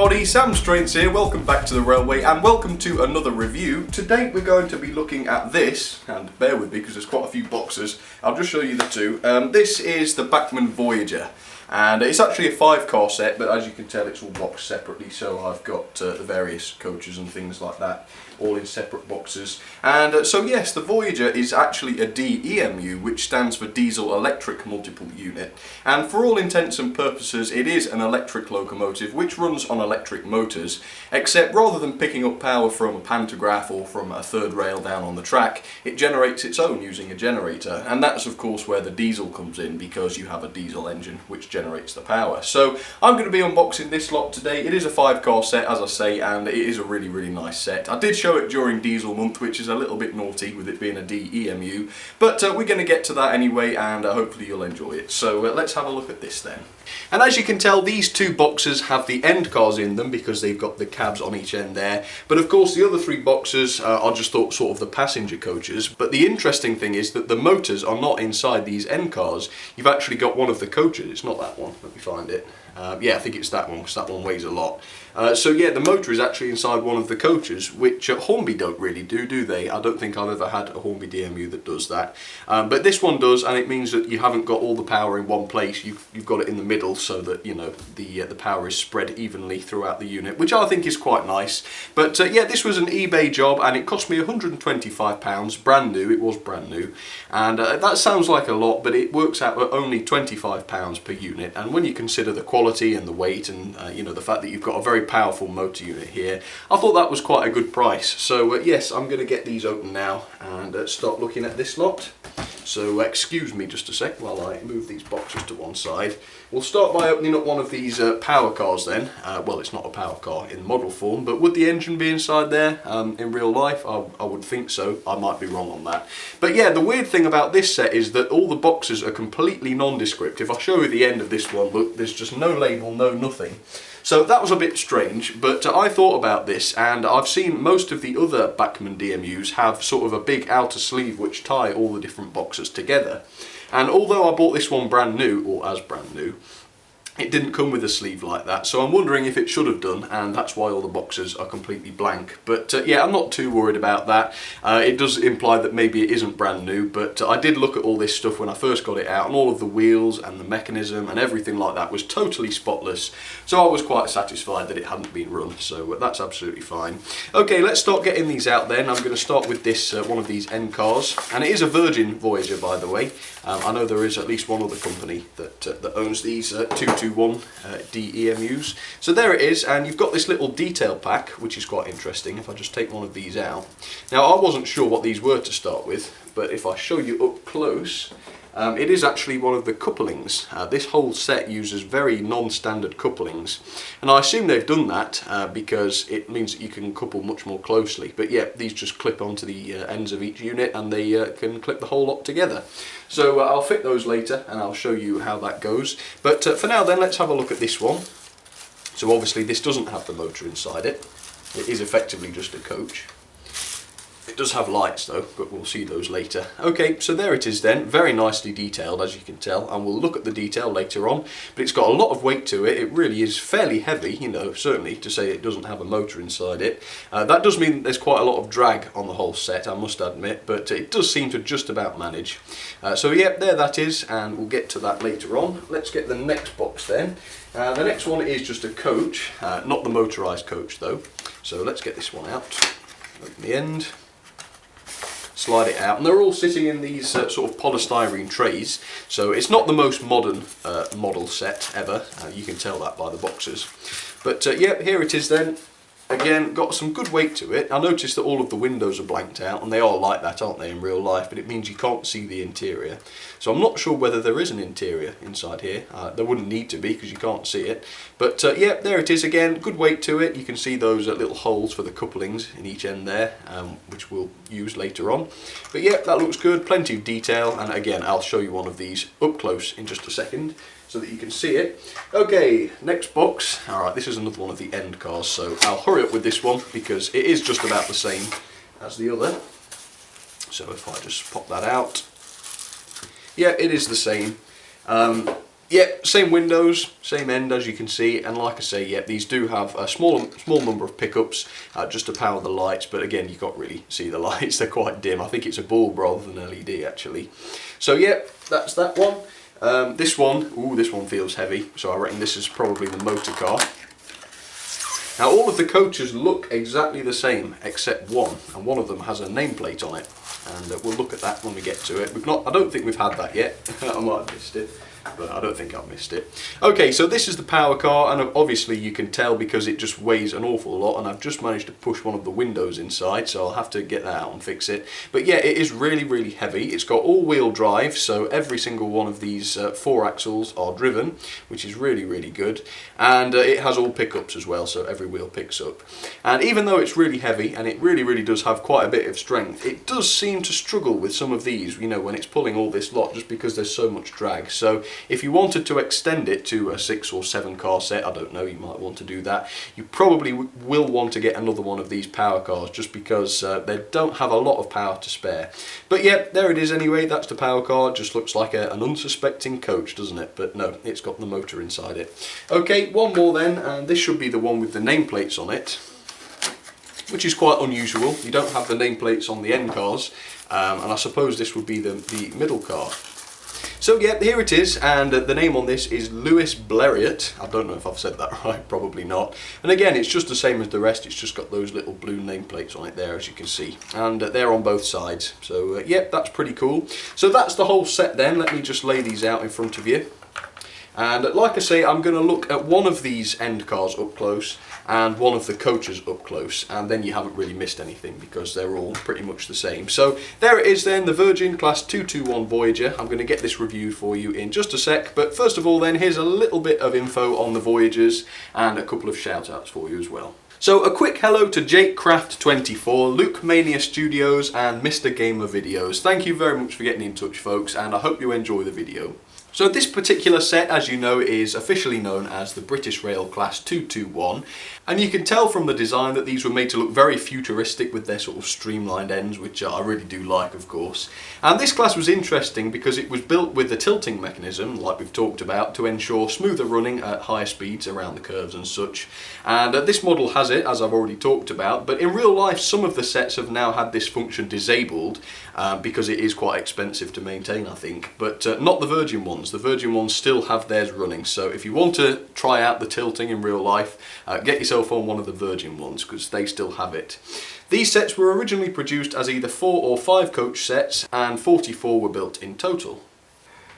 everybody, Sam Strains here, welcome back to the Railway and welcome to another review. Today we're going to be looking at this, and bear with me because there's quite a few boxes, I'll just show you the two. This is the Bachmann Voyager, and it's actually a 5-car set, but as you can tell it's all boxed separately, so I've got the various coaches and things like that all in separate boxes. And so yes, the Voyager is actually a DEMU, which stands for Diesel Electric Multiple Unit, and for all intents and purposes it is an electric locomotive which runs on electric motors, except rather than picking up power from a pantograph or from a third rail down on the track, it generates its own using a generator, and that's of course where the diesel comes in, because you have a diesel engine which generates the power. So I'm going to be unboxing this lot today. It is a 5-car set, as I say, and it is a really nice set. I did show it during Diesel Month, which is a little bit naughty with it being a DEMU, but we're going to get to that anyway, and hopefully you'll enjoy it. So let's have a look at this then. And as you can tell, these two boxes have the end cars in them because they've got the cabs on each end there, but of course the other 3 boxes are just sort of the passenger coaches. But the interesting thing is that the motors are not inside these end cars. You've actually got one of the coaches. It's not that one, let me find it. Yeah, I think it's that one because that one weighs a lot. So yeah, the motor is actually inside one of the coaches, which Hornby don't really do they? I don't think I've ever had a Hornby DMU that does that. But this one does, and it means that you haven't got all the power in one place. You've got it in the middle so that, you know, the power is spread evenly throughout the unit, which I think is quite nice. But yeah, this was an eBay job and it cost me £125, brand new. It was brand new, and that sounds like a lot, but it works out at only £25 per unit. And when you consider the quality and the weight and you know, the fact that you've got a very powerful motor unit here, I thought that was quite a good price. So yes, I'm going to get these open now and start looking at this lot. So excuse me just a sec while I move these boxes to one side. We'll start by opening up one of these power cars then. Well, it's not a power car in model form, but would the engine be inside there in real life? I would think so. I might be wrong on that. But yeah, the weird thing about this set is that all the boxes are completely nondescript. If I show you the end of this one, look, there's just no label, no nothing. So that was a bit strange, but I thought about this, and I've seen most of the other Bachmann DMUs have sort of a big outer sleeve which tie all the different boxes together. And although I bought this one brand new, or as brand new, it didn't come with a sleeve like that, so I'm wondering if it should have done, and that's why all the boxes are completely blank. But yeah, I'm not too worried about that. It does imply that maybe it isn't brand new, but I did look at all this stuff when I first got it out, and all of the wheels and the mechanism and everything like that was totally spotless, so I was quite satisfied that it hadn't been run, so that's absolutely fine. Okay, let's start getting these out then. I'm going to start with this one of these end cars, and it is a Virgin Voyager, by the way. I know there is at least one other company that owns these 221 DEMUs. So there it is, and you've got this little detail pack, which is quite interesting. If I just take one of these out. Now, I wasn't sure what these were to start with, but if I show you up close, it is actually one of the couplings. This whole set uses very non-standard couplings, and I assume they've done that because it means that you can couple much more closely. But yeah, these just clip onto the ends of each unit, and they can clip the whole lot together. So I'll fit those later and I'll show you how that goes. But for now then, let's have a look at this one. So obviously this doesn't have the motor inside it. It is effectively just a coach. It does have lights though, but we'll see those later. Okay, so there it is then, very nicely detailed as you can tell, and we'll look at the detail later on, but it's got a lot of weight to it. It really is fairly heavy, you know, certainly to say it doesn't have a motor inside it. That does mean there's quite a lot of drag on the whole set, I must admit, but it does seem to just about manage. So yeah, there that is, and we'll get to that later on. Let's get the next box then. The next one is just a coach, not the motorised coach though. So let's get this one out, open the end. Slide it out, and they're all sitting in these sort of polystyrene trays, so it's not the most modern model set ever. You can tell that by the boxes. But yeah, here it is then. Again, got some good weight to it. I noticed that all of the windows are blanked out, and they are like that, aren't they, in real life, but it means you can't see the interior. So I'm not sure whether there is an interior inside here. There wouldn't need to be because you can't see it. But yeah, there it is again, good weight to it. You can see those little holes for the couplings in each end there, which we'll use later on. But yeah, that looks good, plenty of detail, and again, I'll show you one of these up close in just a second, so that you can see it. Okay, next box. Alright, this is another one of the end cars, so I'll hurry up with this one because it is just about the same as the other. So if I just pop that out, yeah, it is the same. Yep, same windows, same end as you can see, and like I say, yep, these do have a small number of pickups just to power the lights, but again, you can't really see the lights, they're quite dim. I think it's a bulb rather than LED actually. So yep, that's that one. This one feels heavy, so I reckon this is probably the motor car. Now all of the coaches look exactly the same except one, and one of them has a nameplate on it, and we'll look at that when we get to it. I don't think we've had that yet. I might have missed it, but I don't think I've missed it. Okay, so this is the power car, and obviously you can tell because it just weighs an awful lot, and I've just managed to push one of the windows inside, so I'll have to get that out and fix it. But yeah, it is really, really heavy. It's got all-wheel drive, so every single one of these 4 axles are driven, which is really, really good. And it has all pickups as well, so every wheel picks up. And even though it's really heavy, and it really, really does have quite a bit of strength, it does seem to struggle with some of these, you know, when it's pulling all this lot, just because there's so much drag. So if you wanted to extend it to a 6 or 7 car set, I don't know, you might want to do that. You probably will want to get another one of these power cars, just because they don't have a lot of power to spare. But yeah, there it is anyway, that's the power car. It just looks like an unsuspecting coach, doesn't it? But no, it's got the motor inside it. Okay, one more then, and this should be the one with the nameplates on it, which is quite unusual. You don't have the nameplates on the end cars, and I suppose this would be the middle car. So yeah, here it is, and the name on this is Lewis Blériot. I don't know if I've said that right, probably not. And again, it's just the same as the rest, it's just got those little blue nameplates on it there, as you can see. And they're on both sides, so yeah, that's pretty cool. So that's the whole set then. Let me just lay these out in front of you. And like I say, I'm going to look at one of these end cars up close and one of the coaches up close, and then you haven't really missed anything because they're all pretty much the same. So there it is then, the Virgin Class 221 Voyager. I'm going to get this reviewed for you in just a sec, but first of all then, here's a little bit of info on the Voyagers and a couple of shout outs for you as well. So a quick hello to Jake Craft 24, Luke Mania Studios and Mr Gamer Videos. Thank you very much for getting in touch, folks, and I hope you enjoy the video. So this particular set, as you know, is officially known as the British Rail Class 221, and you can tell from the design that these were made to look very futuristic with their sort of streamlined ends, which I really do like, of course. And this class was interesting because it was built with the tilting mechanism, like we've talked about, to ensure smoother running at higher speeds around the curves and such. And this model has it, as I've already talked about, but in real life some of the sets have now had this function disabled because it is quite expensive to maintain, I think, but not the Virgin ones. The Virgin ones still have theirs running, so if you want to try out the tilting in real life, get yourself on one of the Virgin ones because they still have it. These sets were originally produced as either 4 or 5 coach sets, and 44 were built in total.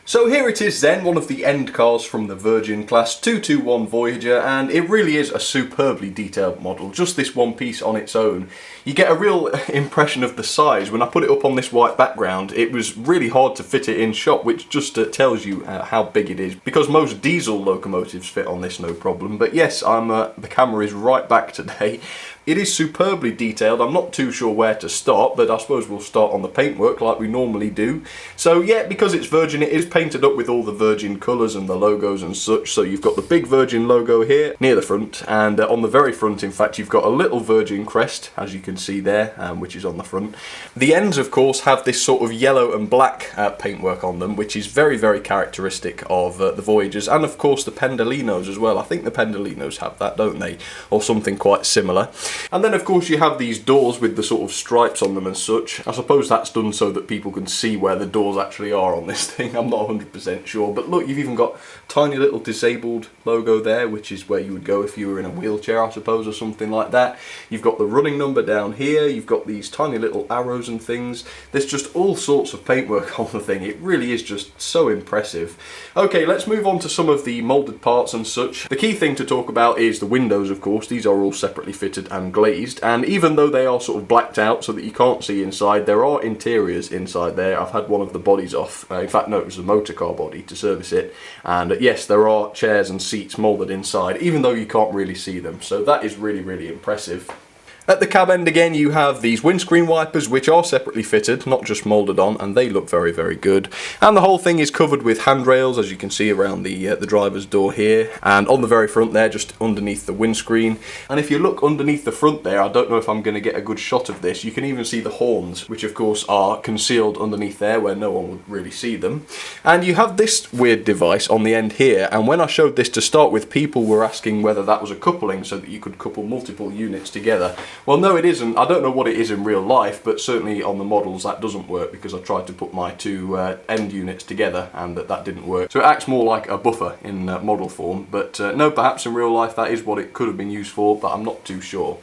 So here it is then, one of the end cars from the Virgin Class 221 Voyager, and it really is a superbly detailed model, just this one piece on its own. You get a real impression of the size. When I put it up on this white background, it was really hard to fit it in shot, which just tells you how big it is, because most diesel locomotives fit on this no problem. But yes, the camera is right back today. It is superbly detailed. I'm not too sure where to start, but I suppose we'll start on the paintwork like we normally do. So yeah, because it's Virgin, it is painted up with all the Virgin colours and the logos and such. So you've got the big Virgin logo here near the front, and on the very front, in fact, you've got a little Virgin crest, as you can see there, which is on the front. The ends, of course, have this sort of yellow and black paintwork on them, which is very, very characteristic of the Voyagers, and of course the Pendolinos as well. I think the Pendolinos have that, don't they? Or something quite similar. And then of course you have these doors with the sort of stripes on them and such. I suppose that's done so that people can see where the doors actually are on this thing. I'm not 100% sure, but look, you've even got tiny little disabled logo there, which is where you would go if you were in a wheelchair, I suppose, or something like that. You've got the running number down here, you've got these tiny little arrows and things. There's just all sorts of paintwork on the thing. It really is just so impressive. Okay, let's move on to some of the moulded parts and such. The key thing to talk about is the windows, of course. These are all separately fitted and glazed, and even though they are sort of blacked out so that you can't see inside, there are interiors inside there. I've had one of the bodies off. In fact, no, it was a motor car body to service it, and yes, there are chairs and seats moulded inside, even though you can't really see them, so that is really, really impressive. At the cab end again you have these windscreen wipers, which are separately fitted, not just moulded on, and they look very, very good. And the whole thing is covered with handrails, as you can see around the driver's door here, and on the very front there, just underneath the windscreen. And if you look underneath the front there, I don't know if I'm going to get a good shot of this, you can even see the horns, which of course are concealed underneath there where no one would really see them. And you have this weird device on the end here, and when I showed this to start with, people were asking whether that was a coupling so that you could couple multiple units together. Well, no, it isn't. I don't know what it is in real life, but certainly on the models that doesn't work, because I tried to put my two end units together and that didn't work. So it acts more like a buffer in model form, but no, perhaps in real life that is what it could have been used for, but I'm not too sure.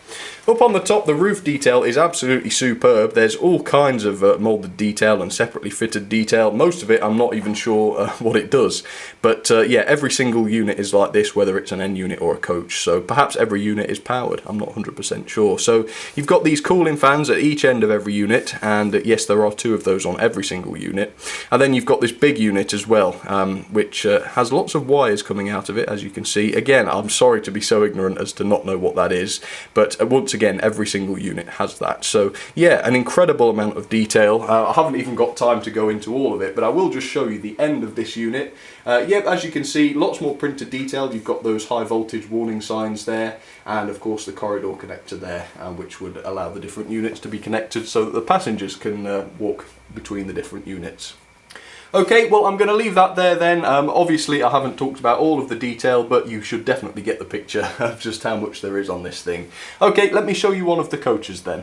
Up on the top, the roof detail is absolutely superb. There's all kinds of moulded detail and separately fitted detail. Most of it I'm not even sure what it does, but yeah, every single unit is like this, whether it's an end unit or a coach, so perhaps every unit is powered, I'm not 100% sure. So you've got these cooling fans at each end of every unit, and yes, there are 2 of those on every single unit. And then you've got this big unit as well, which has lots of wires coming out of it, as you can see. Again, I'm sorry to be so ignorant as to not know what that is, but once again, every single unit has that. So yeah, an incredible amount of detail. I haven't even got time to go into all of it, but I will just show you the end of this unit. Yep, as you can see, lots more printed detail. You've got those high voltage warning signs there, and of course the corridor connector there, which would allow the different units to be connected so that the passengers can walk between the different units. Okay, well, I'm going to leave that there then. Obviously I haven't talked about all of the detail, but you should definitely get the picture of just how much there is on this thing. Okay, let me show you one of the coaches then.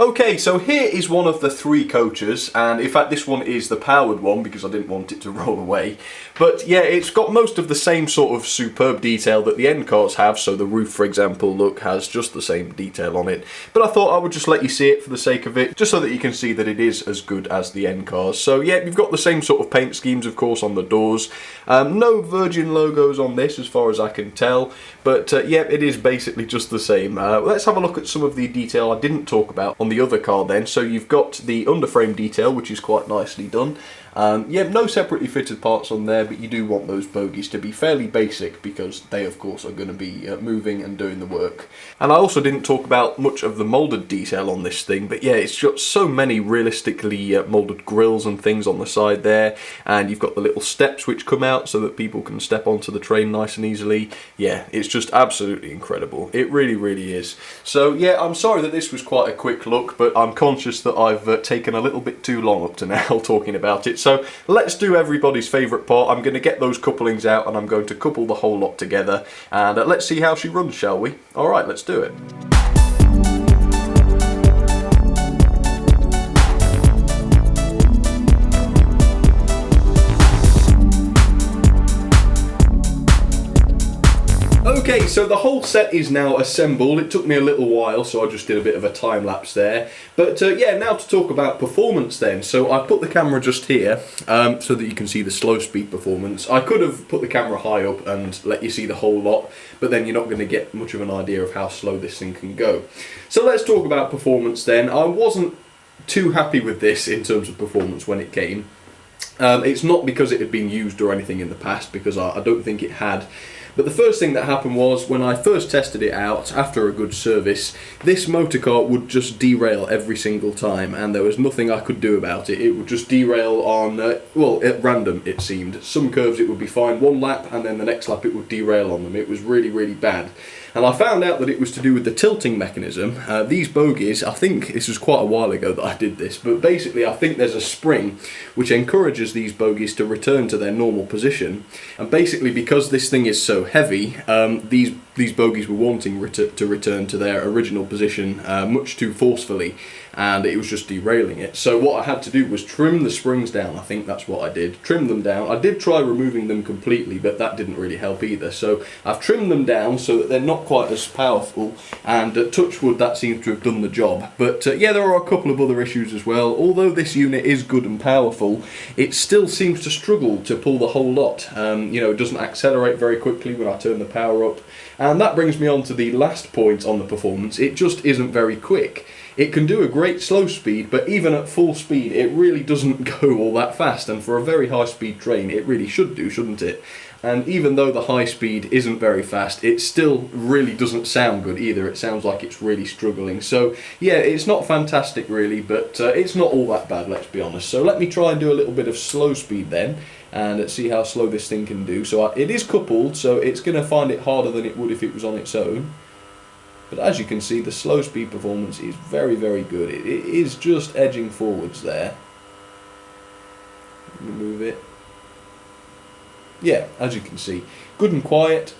Okay, so here is one of the 3 coaches, and in fact this one is the powered one because I didn't want it to roll away. But yeah, it's got most of the same sort of superb detail that the end cars have, so the roof, for example, look, has just the same detail on it. But I thought I would just let you see it for the sake of it, just so that you can see that it is as good as the end cars. So yeah, you've got the same sort of paint schemes, of course, on the doors. No Virgin logos on this as far as I can tell, but yeah, it is basically just the same. Let's have a look at some of the detail I didn't talk about on the other car then. So you've got the underframe detail, which is quite nicely done. Yeah, no separately fitted parts on there, but you do want those bogies to be fairly basic because they of course are going to be moving and doing the work. And I also didn't talk about much of the moulded detail on this thing, but yeah, it's got so many realistically moulded grills and things on the side there, and you've got the little steps which come out so that people can step onto the train nice and easily. Yeah, it's just absolutely incredible. It really, really is. So yeah, I'm sorry that this was quite a quick look, but I'm conscious that I've taken a little bit too long up to now talking about it. So let's do everybody's favourite part. I'm going to get those couplings out and I'm going to couple the whole lot together, and let's see how she runs, shall we? Alright, let's do it. Okay, so the whole set is now assembled. It took me a little while, so I just did a bit of a time lapse there. But yeah, now to talk about performance then. So I put the camera just here so that you can see the slow speed performance. I could have put the camera high up and let you see the whole lot, but then you're not going to get much of an idea of how slow this thing can go. So let's talk about performance then. I wasn't too happy with this in terms of performance when it came. It's not because it had been used or anything in the past, because I don't think it had. But the first thing that happened was, when I first tested it out, after a good service, this motorcar would just derail every single time, and there was nothing I could do about it. It would just derail on, well, at random it seemed. Some curves it would be fine one lap, and then the next lap it would derail on them. It was really, really bad. And I found out that it was to do with the tilting mechanism. These bogies, I think this was quite a while ago that I did this, but basically I think there's a spring which encourages these bogies to return to their normal position. And basically, because this thing is so heavy, these bogies were wanting to return to their original position much too forcefully, and it was just derailing it. So what I had to do was trim the springs down. I think that's what I did. Trim them down. I did try removing them completely, but that didn't really help either. So I've trimmed them down so that they're not quite as powerful, and touch wood, that seems to have done the job. But yeah, there are a couple of other issues as well. Although this unit is good and powerful, it still seems to struggle to pull the whole lot. You know, it doesn't accelerate very quickly when I turn the power up. And that brings me on to the last point on the performance. It just isn't very quick. It can do a great slow speed, but even at full speed it really doesn't go all that fast, and for a very high speed train it really should do, shouldn't it? And even though the high speed isn't very fast, it still really doesn't sound good either. It sounds like it's really struggling. So yeah, it's not fantastic really, but it's not all that bad, let's be honest. So let me try and do a little bit of slow speed then, and see how slow this thing can do. So it is coupled, so it's going to find it harder than it would if it was on its own. But as you can see, the slow speed performance is very, very good. It is just edging forwards there. Let me move it. Yeah, as you can see, good and quiet,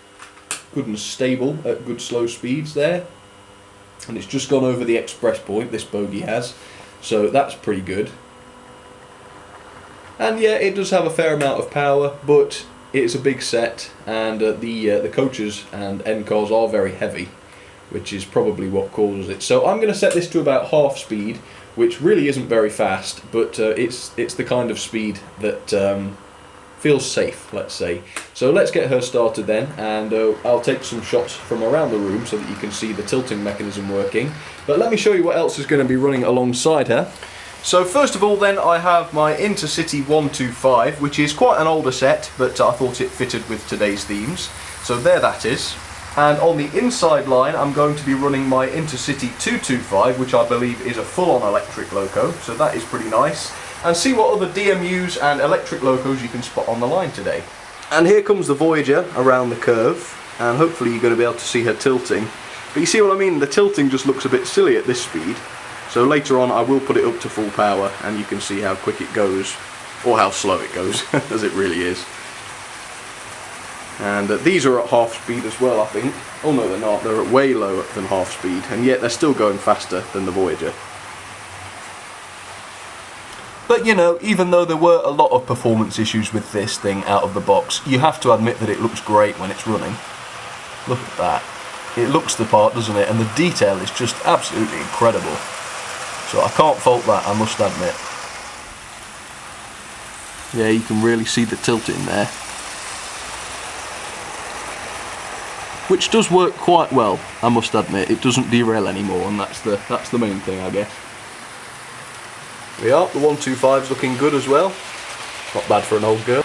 good and stable at good slow speeds there. And it's just gone over the express point, this bogie has, so that's pretty good. And yeah, it does have a fair amount of power, but it's a big set, and the coaches and end cars are very heavy, which is probably what causes it. So I'm going to set this to about half speed, which really isn't very fast, but it's the kind of speed that feels safe, let's say. So let's get her started then, and I'll take some shots from around the room so that you can see the tilting mechanism working. But let me show you what else is going to be running alongside her. So first of all then, I have my Intercity 125, which is quite an older set, but I thought it fitted with today's themes. So there that is. And on the inside line, I'm going to be running my Intercity 225, which I believe is a full-on electric loco, so that is pretty nice. And see what other DMUs and electric locos you can spot on the line today. And here comes the Voyager around the curve, and hopefully you're going to be able to see her tilting. But you see what I mean, the tilting just looks a bit silly at this speed. So later on I will put it up to full power and you can see how quick it goes, or how slow it goes, as it really is. And these are at half speed as well, I think. Oh no, they're not, they're at way lower than half speed, and yet they're still going faster than the Voyager. But you know, even though there were a lot of performance issues with this thing out of the box, you have to admit that it looks great when it's running. Look at that. It looks the part, doesn't it? And the detail is just absolutely incredible. So I can't fault that, I must admit. Yeah, you can really see the tilt in there. Which does work quite well, I must admit. It doesn't derail anymore, and that's the main thing, I guess. We are, the 125's looking good as well. Not bad for an old girl.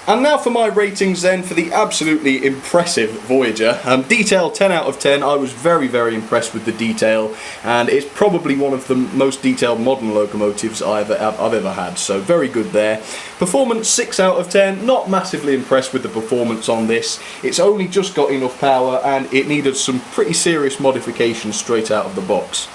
And now for my ratings then for the absolutely impressive Voyager. Detail 10 out of 10. I was very, very impressed with the detail, and it's probably one of the most detailed modern locomotives I've ever had, so very good there. Performance 6 out of 10. Not massively impressed with the performance on this. It's only just got enough power and it needed some pretty serious modifications straight out of the box.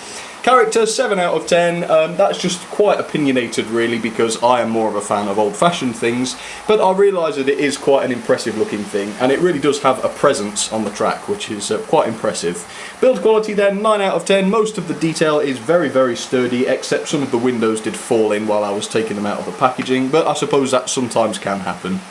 Character 7 out of 10, that's just quite opinionated really, because I am more of a fan of old-fashioned things, but I realise that it is quite an impressive looking thing, and it really does have a presence on the track, which is quite impressive. Build quality then, 9 out of 10, most of the detail is very, very sturdy, except some of the windows did fall in while I was taking them out of the packaging, but I suppose that sometimes can happen.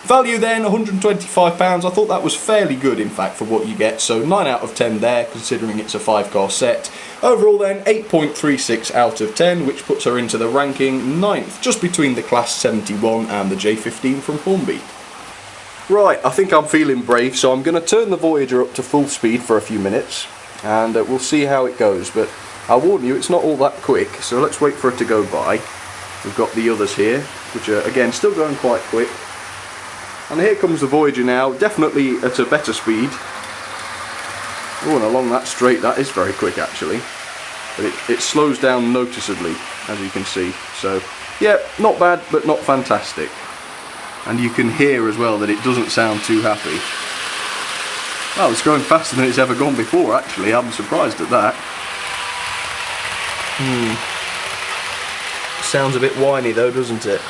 Value then, £125, I thought that was fairly good in fact for what you get, so 9 out of 10 there, considering it's a 5-car set. Overall then, 8.36 out of 10, which puts her into the ranking 9th, just between the Class 71 and the J15 from Hornby. Right, I think I'm feeling brave, so I'm going to turn the Voyager up to full speed for a few minutes, and we'll see how it goes, but I'll warn you, it's not all that quick, so let's wait for it to go by. We've got the others here, which are again still going quite quick. And here comes the Voyager now, definitely at a better speed. Oh, and along that straight, that is very quick actually. But it slows down noticeably, as you can see. So, yeah, not bad, but not fantastic. And you can hear as well that it doesn't sound too happy. Well, it's going faster than it's ever gone before actually, I'm surprised at that. Sounds a bit whiny though, doesn't it?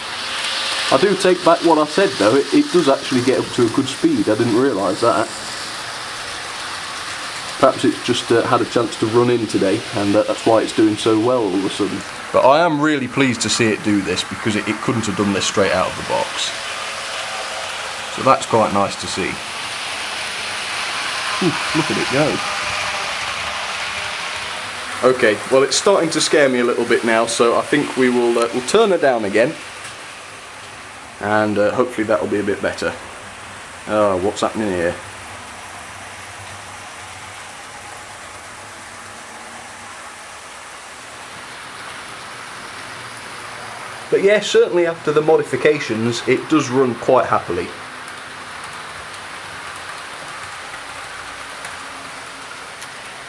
I do take back what I said though, it does actually get up to a good speed, I didn't realise that. Perhaps it's just had a chance to run in today, and that's why it's doing so well all of a sudden. But I am really pleased to see it do this, because it couldn't have done this straight out of the box. So that's quite nice to see. Ooh, look at it go. Okay, well it's starting to scare me a little bit now, so I think we'll turn her down again. and hopefully that'll be a bit better. Oh, what's happening here? But yeah, certainly after the modifications it does run quite happily.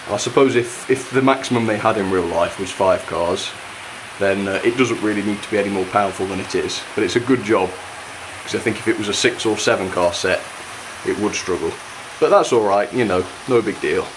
I suppose if the maximum they had in real life was 5 cars, then it doesn't really need to be any more powerful than it is. But it's a good job, because I think if it was a 6 or 7 car set, it would struggle. But that's alright, you know, no big deal.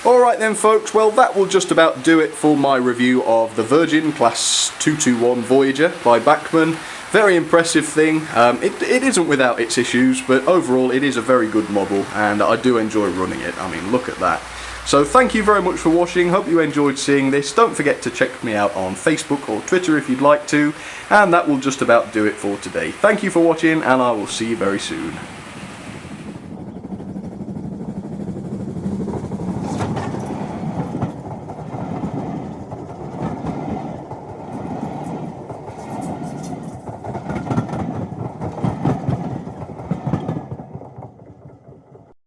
Alright then folks, well that will just about do it for my review of the Virgin Class 221 Voyager by Bachmann. Very impressive thing. It isn't without its issues, but overall it is a very good model and I do enjoy running it. I mean, look at that. So thank you very much for watching, hope you enjoyed seeing this. Don't forget to check me out on Facebook or Twitter if you'd like to, and that will just about do it for today. Thank you for watching and I will see you very soon.